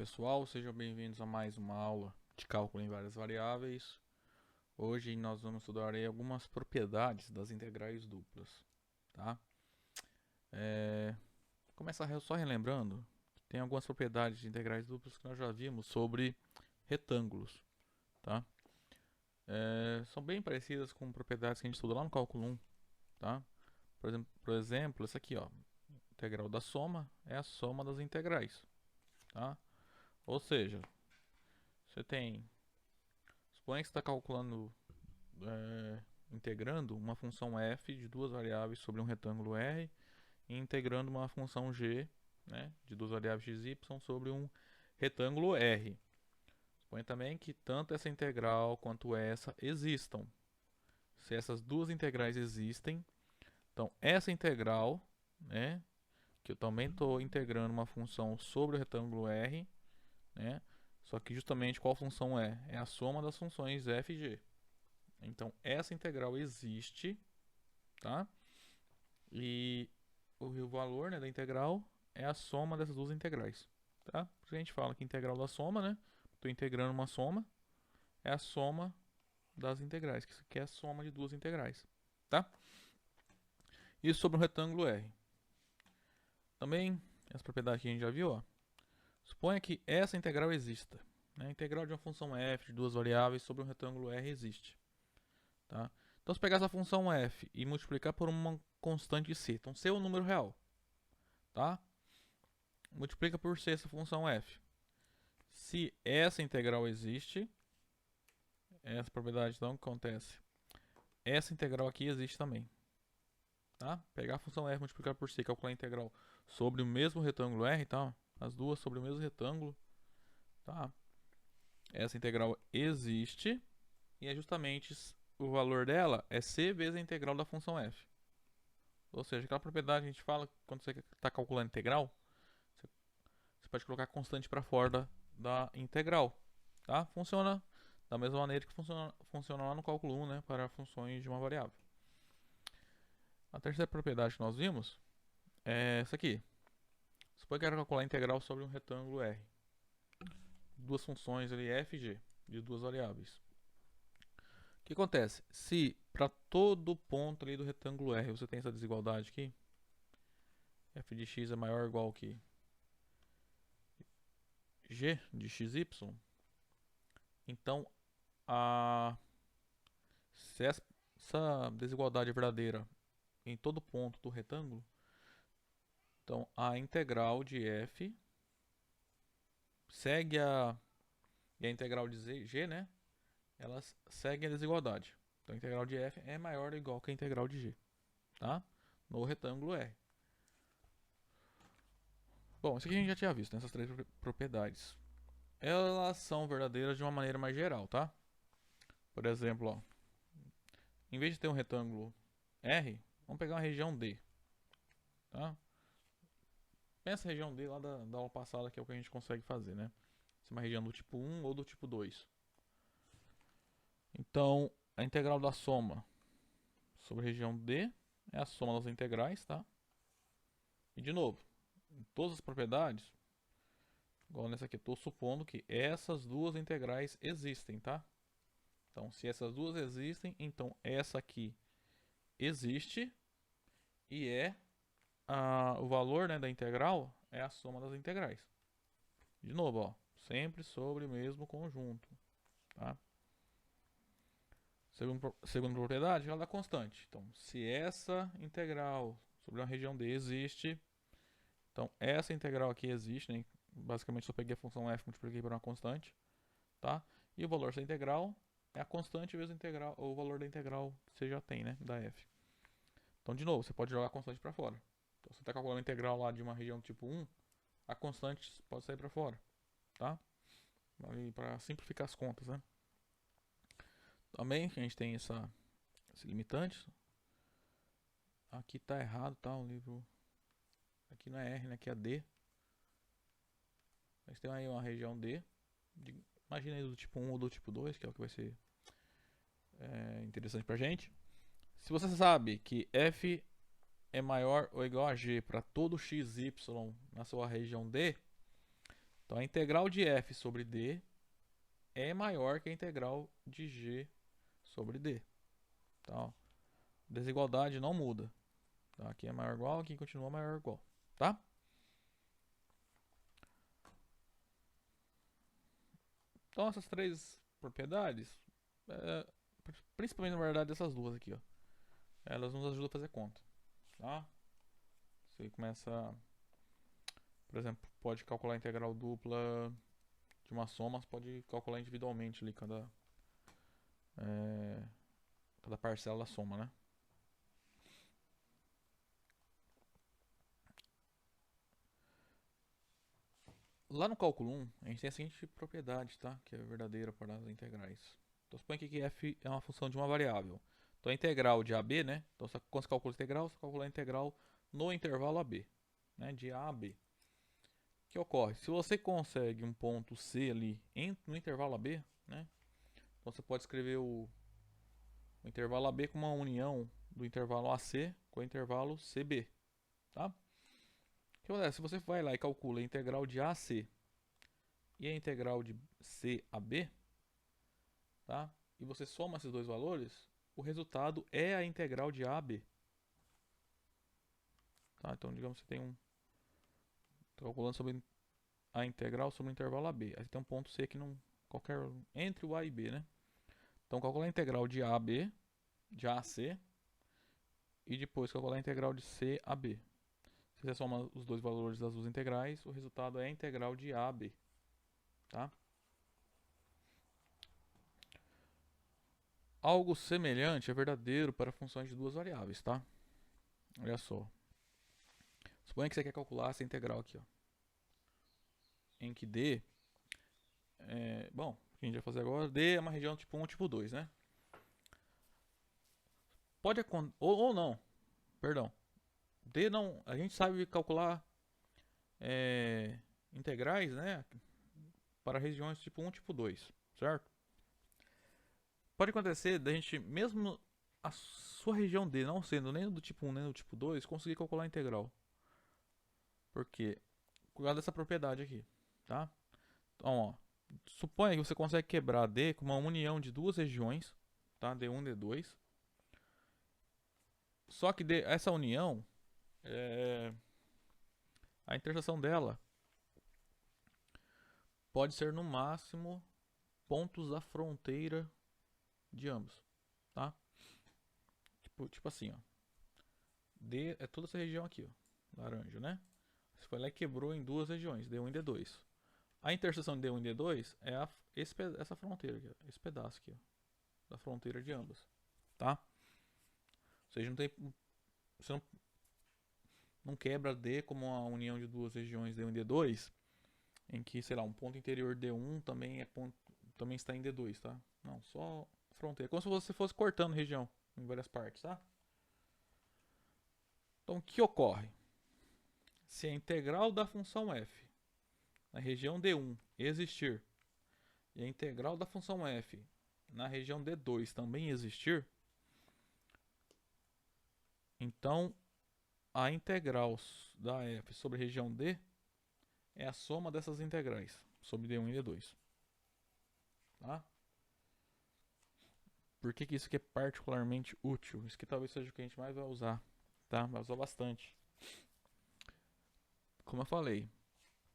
Pessoal, sejam bem-vindos a mais uma aula de cálculo em várias variáveis. Hoje nós vamos estudar aí algumas propriedades das integrais duplas, tá? Começar só relembrando que tem algumas propriedades de integrais duplas que nós já vimos sobre retângulos, tá? São bem parecidas com propriedades que a gente estudou lá no cálculo 1, tá? Por exemplo, essa aqui, ó, integral da soma é a soma das integrais, tá? Ou seja, você tem, suponha que você está calculando, integrando uma função f de duas variáveis sobre um retângulo R e integrando uma função g, né, de duas variáveis x e y sobre um retângulo R. Suponha também que tanto essa integral quanto essa existam. Se essas duas integrais existem, então essa integral, né, que eu também estou integrando uma função sobre o retângulo R, né, só que justamente qual função é? É a soma das funções f e g. Então essa integral existe, tá? E o valor, né, da integral é a soma dessas duas integrais, tá? Por isso a gente fala que integral da soma, né? Estou integrando uma soma, é a soma das integrais, que é a soma de duas integrais, tá? Isso sobre o retângulo R. Também, essa propriedade que a gente já viu, ó. Suponha que essa integral exista, né? A integral de uma função f de duas variáveis sobre um retângulo R existe, tá? Então, se pegar essa função f e multiplicar por uma constante c, então c é o número real, tá? Multiplica por c essa função f. Se essa integral existe, essa propriedade então que acontece, essa integral aqui existe também, tá? Pegar a função f, multiplicar por c, calcular a integral sobre o mesmo retângulo R, tá? As duas sobre o mesmo retângulo, tá? Essa integral existe e é justamente o valor dela é c vezes a integral da função f. Ou seja, aquela propriedade que a gente fala quando você está calculando a integral, você pode colocar constante para fora da integral, tá? Funciona da mesma maneira que funciona lá no cálculo 1, né, para funções de uma variável. A terceira propriedade que nós vimos é essa aqui. Suponha que eu quero calcular a integral sobre um retângulo R. Duas funções ali, f e g, de duas variáveis. O que acontece? Se para todo ponto ali do retângulo R você tem essa desigualdade aqui, f de x é maior ou igual que g de xy, então se essa desigualdade é verdadeira em todo ponto do retângulo, então a integral de f segue e a integral de g, né? Elas seguem a desigualdade. Então a integral de f é maior ou igual que a integral de g, tá? No retângulo R. Bom, isso aqui a gente já tinha visto, nessas três propriedades. Elas são verdadeiras de uma maneira mais geral, tá? Por exemplo, ó, em vez de ter um retângulo R, vamos pegar uma região D, tá? Pensa a região D lá da aula passada, que é o que a gente consegue fazer, né? Se é uma região do tipo 1 ou do tipo 2. Então, a integral da soma sobre a região D é a soma das integrais, tá? E de novo, em todas as propriedades, igual nessa aqui, eu estou supondo que essas duas integrais existem, tá? Então, se essas duas existem, então essa aqui existe e o valor, né, da integral é a soma das integrais. De novo, ó, sempre sobre o mesmo conjunto, tá? Segunda propriedade, ela dá constante. Então, se essa integral sobre uma região D existe, então essa integral aqui existe, né? Basicamente só peguei a função f, multipliquei por uma constante, tá? E o valor dessa integral é a constante vezes o valor da integral que você já tem, né, da f. Então, de novo, você pode jogar a constante para fora. Então, você está calculando a integral lá de uma região tipo 1, a constante pode sair para fora, tá? Para simplificar as contas, né? Também a gente tem esse limitante. Aqui tá errado, tá? O livro aqui não é R, né? Aqui é D. Mas tem aí uma região D. Imagina aí do tipo 1 ou do tipo 2, que é o que vai ser interessante pra gente. Se você sabe que F é maior ou igual a G para todo x, y na sua região D, Então a integral de f sobre d é maior que a integral de g sobre d. Tá, ó. Desigualdade não muda. Tá? Aqui é maior ou igual, aqui continua maior ou igual. Tá? Então essas três propriedades, principalmente na verdade essas duas aqui, ó, elas nos ajudam a fazer conta. Tá? Você começa, por exemplo, pode calcular a integral dupla de uma soma, você pode calcular individualmente ali cada parcela da soma, né? Lá no cálculo 1, a gente tem a seguinte propriedade, tá? Que é verdadeira para as integrais. Então suponha que f é uma função de uma variável. Então a integral de AB, né? Então quando você calcula a integral, você calcula a integral no intervalo AB, né? De A a B. O que ocorre? Se você consegue um ponto C ali no intervalo AB, né? Então você pode escrever o intervalo AB como uma união do intervalo AC com o intervalo CB, tá? O que acontece? Se você vai lá e calcula a integral de A a C e a integral de C a B, tá? E você soma esses dois valores, o resultado é a integral de A a B. Tá? Então, digamos que você tem tô calculando sobre a integral sobre o intervalo AB. Aí você tem um ponto C aqui entre o A e B, né? Então, calcular a integral de A a B, de A a C, e depois calcular a integral de C a B. Se você soma os dois valores das duas integrais, o resultado é a integral de A a B. Tá? Algo semelhante é verdadeiro para funções de duas variáveis, tá? Olha só. Suponha que você quer calcular essa integral aqui, ó. Em que D bom, o que a gente vai fazer agora, D é uma região tipo 1 tipo 2, né? Pode acontecer, ou não, perdão. D não, a gente sabe calcular integrais, né? Para regiões tipo 1 tipo 2, certo? Pode acontecer da gente, mesmo a sua região D não sendo nem do tipo 1 nem do tipo 2, conseguir calcular a integral. Por quê? Por causa dessa propriedade aqui, tá? Então, ó, suponha que você consegue quebrar D com uma união de duas regiões, tá? D1 e D2. Só que essa união, a interseção dela pode ser no máximo pontos da fronteira de ambos, tá? Tipo assim, ó. D é toda essa região aqui, ó, laranja, né? Você foi lá e quebrou em duas regiões, D1 e D2. A interseção de D1 e D2 é essa fronteira aqui, ó, esse pedaço aqui, ó, da fronteira de ambas, tá? Ou seja, você não quebra D como uma união de duas regiões D1 e D2, em que, sei lá, um ponto interior D1 também está em D2, tá? Não, só fronteira. Como se você fosse cortando região em várias partes, tá? Então, o que ocorre? Se a integral da função f na região D1 existir e a integral da função f na região D2 também existir, então a integral da f sobre a região D é a soma dessas integrais sobre D1 e D2. Tá? Por que isso aqui é particularmente útil? Isso aqui talvez seja o que a gente mais vai usar. Tá? Vai usar bastante. Como eu falei,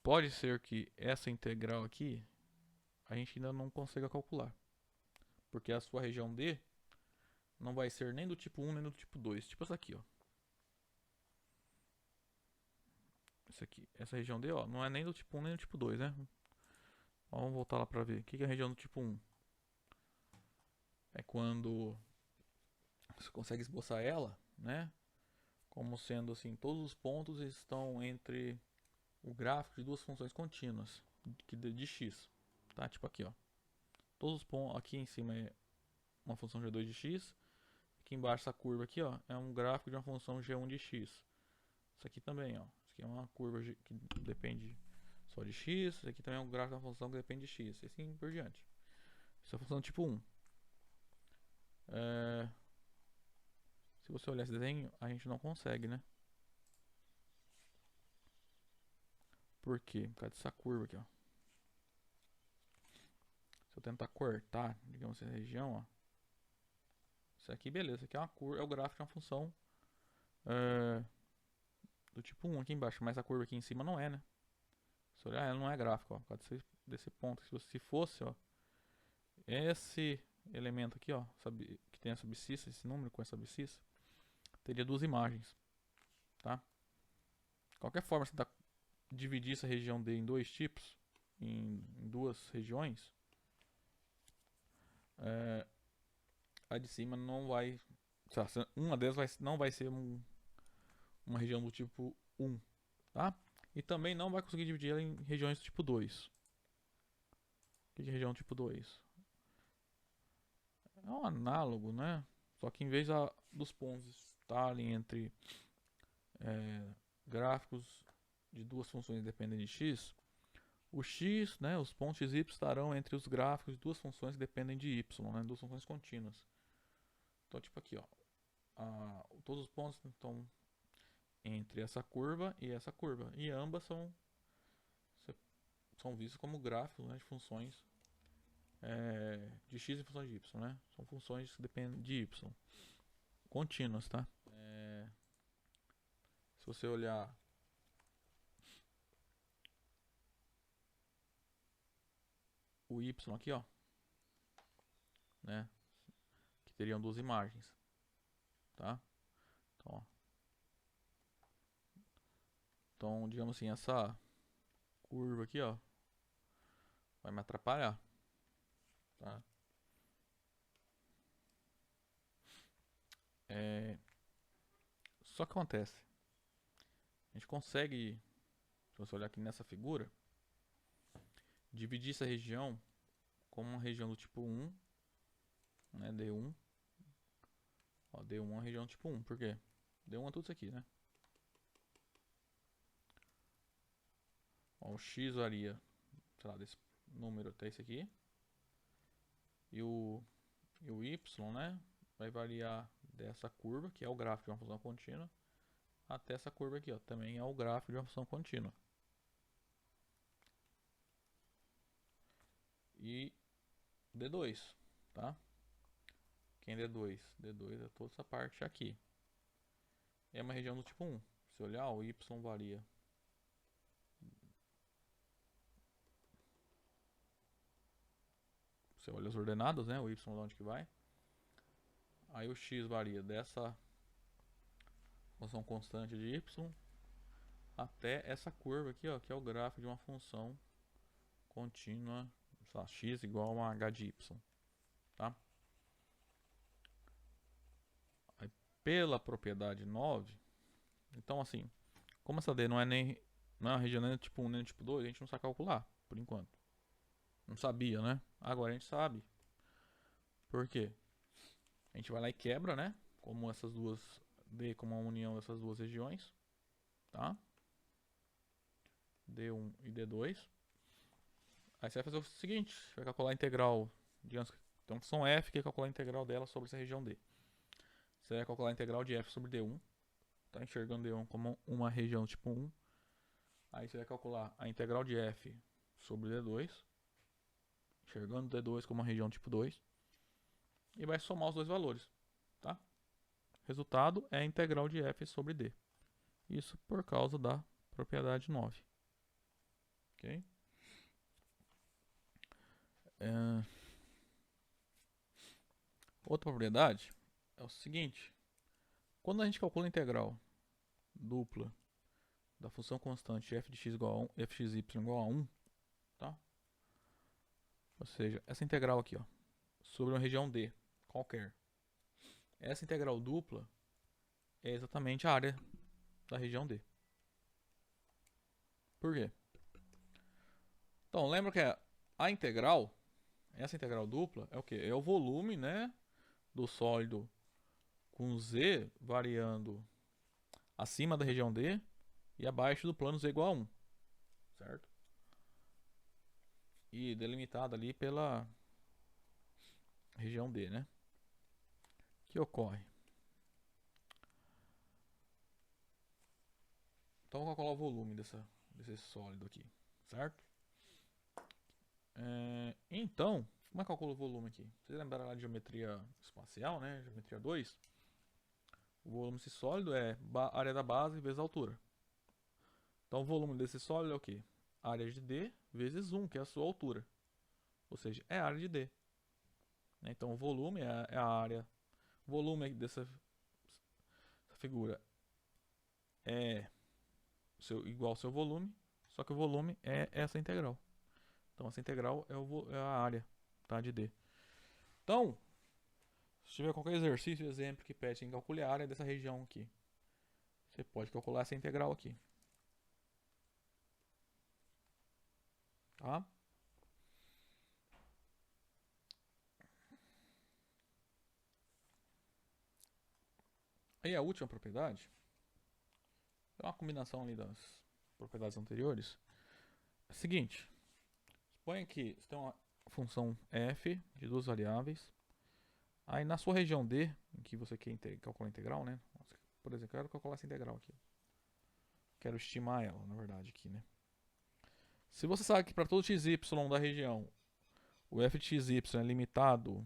pode ser que essa integral aqui a gente ainda não consiga calcular. Porque a sua região D não vai ser nem do tipo 1 nem do tipo 2. Tipo essa aqui, ó. Essa região D, ó, não é nem do tipo 1 nem do tipo 2, né? Ó, vamos voltar lá pra ver. O que é a região do tipo 1? É quando você consegue esboçar ela, né? Como sendo assim, todos os pontos estão entre o gráfico de duas funções contínuas de x, tá? Tipo aqui, ó. Todos os pontos aqui em cima é uma função g2 de x. Aqui embaixo essa curva aqui, ó, é um gráfico de uma função g1 de x. Isso aqui também, ó. Isso aqui é uma curva que depende só de x. Isso aqui também é um gráfico de uma função que depende de x. E assim por diante. Isso é a função tipo 1. Se você olhar esse desenho, a gente não consegue, né? Por quê? Por causa dessa curva aqui, ó. tentar cortar, digamos assim, a região, ó. Isso aqui, beleza. Isso aqui é uma curva, é o gráfico de uma função do tipo 1 aqui embaixo, mas a curva aqui em cima não é, né? Se olhar, ela não é gráfico, ó, por causa desse ponto. Se fosse, ó, esse elemento aqui, ó, que tem essa abscissa, esse número com essa abscissa, teria duas imagens, tá? De qualquer forma, você dividir essa região D em dois tipos, em duas regiões, a de cima não vai, uma delas não vai ser uma região do tipo 1, tá? E também não vai conseguir dividir ela em regiões do tipo 2. O que é região tipo 2? É um análogo, né? Só que em vez dos pontos estarem entre gráficos de duas funções dependentes de x, o x, né, os pontos x e y estarão entre os gráficos de duas funções que dependem de y, né, duas funções contínuas. Então, tipo aqui, ó, todos os pontos estão entre essa curva e essa curva, e ambas são vistas como gráficos, né, de funções de x e funções de y, né? São funções que dependem de y, contínuas, tá? Se você olhar o y aqui, ó, né? Que teriam duas imagens, tá? Então, ó. Então, digamos assim, essa curva aqui, ó, vai me atrapalhar, tá? Só que acontece, a gente consegue, se você olhar aqui nessa figura, dividir essa região como uma região do tipo 1, né, D1. Ó, D1 é uma região do tipo 1, por quê? D1 é tudo isso aqui, né? Ó, o x varia, sei lá, desse número até esse aqui. E o y, né, vai variar dessa curva, que é o gráfico de uma função contínua, até essa curva aqui, ó, também é o gráfico de uma função contínua. E D2, tá? Quem é D2? D2 é toda essa parte aqui. É uma região do tipo 1. Se olhar, o y varia. Você olha as ordenadas, né? O y de onde que vai. Aí o x varia dessa função constante de y até essa curva aqui, ó, que é o gráfico de uma função contínua, sei lá, x igual a h de y, tá? Aí, pela propriedade 9, então assim, como essa D não é uma região nem do tipo 1 nem do tipo 2, a gente não sabe calcular, por enquanto. Não sabia, né? Agora a gente sabe. Por quê? A gente vai lá e quebra, né? Como essas duas D como a união dessas duas regiões, tá? D1 e D2. Aí você vai fazer o seguinte, vai calcular a integral, digamos que tem uma função f que é calcular a integral dela sobre essa região D. Você vai calcular a integral de f sobre D1, tá enxergando D1 como uma região tipo 1. Aí você vai calcular a integral de f sobre D2, enxergando D2 como uma região tipo 2, e vai somar os dois valores, tá? Resultado é a integral de f sobre D. Isso por causa da propriedade 9. Ok? Outra propriedade é o seguinte. Quando a gente calcula a integral dupla da função constante f de x igual a 1, fxy igual a 1, tá? Ou seja, essa integral aqui, ó, sobre uma região D qualquer. Essa integral dupla é exatamente a área da região D. Por quê? Então, lembra que a integral, essa integral dupla, é o quê? É o volume, né, do sólido com z variando acima da região D e abaixo do plano z igual a 1, certo? E delimitado ali pela região D, né? O que ocorre? Então vou calcular o volume desse sólido aqui, certo? Então, Como é que calcula o volume aqui? Vocês lembraram lá de geometria espacial, né? Geometria 2? O volume desse sólido é área da base vezes a altura. Então o volume desse sólido é o quê? Área de D vezes 1, que é a sua altura. Ou seja, é a área de D. Então o volume é a área. O volume dessa figura é igual ao seu volume, só que o volume é essa integral. Então essa integral é a área, tá, de D. Então, se tiver qualquer exercício, exemplo que pede em calcular a área dessa região aqui, você pode calcular essa integral aqui. Tá? Aí a última propriedade é uma combinação ali das propriedades anteriores. É o seguinte, suponha que você tem uma função f de duas variáveis. Aí na sua região D, em que você quer calcular a integral, né? Por exemplo, eu quero calcular essa integral aqui. Quero estimar ela, na verdade, aqui, né? Se você sabe que para todo xy da região, o f de xy é limitado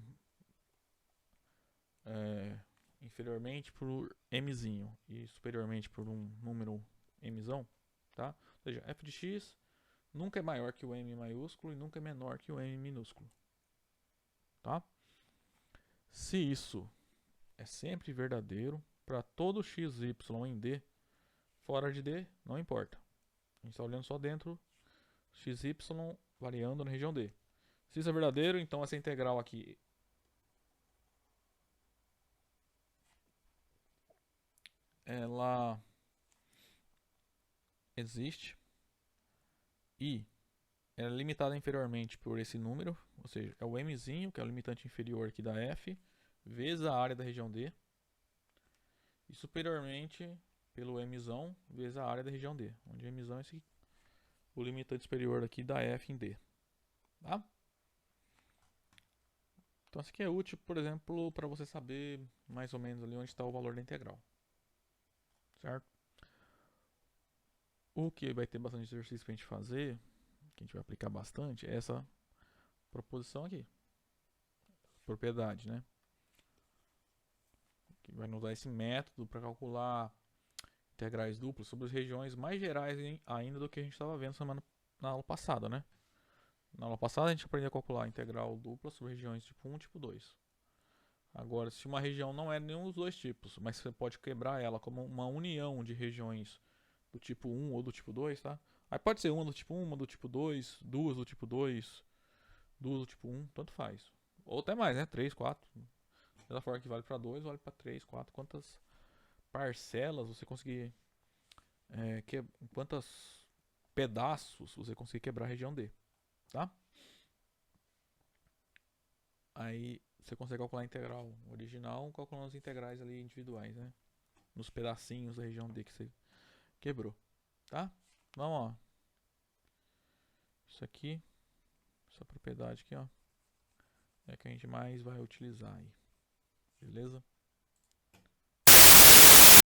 inferiormente por mzinho e superiormente por um número mzão, tá? Ou seja, f de x nunca é maior que o m maiúsculo e nunca é menor que o m minúsculo, tá? Se isso é sempre verdadeiro para todo xy em D, fora de D não importa. A gente está olhando só dentro xy variando na região D. Se isso é verdadeiro, então essa integral aqui ela existe e ela é limitada inferiormente por esse número, ou seja, é o mzinho, que é o limitante inferior aqui da f, vezes a área da região D, e superiormente pelo mzão vezes a área da região D, onde mzão é esse, o limitante superior aqui da f em D. Tá? Então isso aqui é útil, por exemplo, para você saber mais ou menos ali onde está o valor da integral. Certo? O que vai ter bastante exercício para a gente fazer, que a gente vai aplicar bastante, é essa proposição aqui. Propriedade, né? Que vai nos dar esse método para calcular integrais duplas sobre as regiões mais gerais ainda do que a gente estava vendo na aula passada, né? Na aula passada a gente aprendeu a calcular a integral dupla sobre regiões tipo 1 e tipo 2. Agora, se uma região não é nenhum dos dois tipos, mas você pode quebrar ela como uma união de regiões do tipo 1 ou do tipo 2, tá? Aí pode ser uma do tipo 1, uma do tipo 2, duas do tipo 2, duas do tipo 1, tanto faz. Ou até mais, né? 3, 4. Da forma que vale para 2, vale para 3, 4. Quantas parcelas você conseguir... quantos pedaços você conseguir quebrar a região D, tá? Aí você consegue calcular a integral original calculando as integrais ali individuais, né? Nos pedacinhos da região D que você quebrou, tá? Vamos, ó. Isso aqui, essa propriedade aqui, ó, é que a gente mais vai utilizar aí, beleza?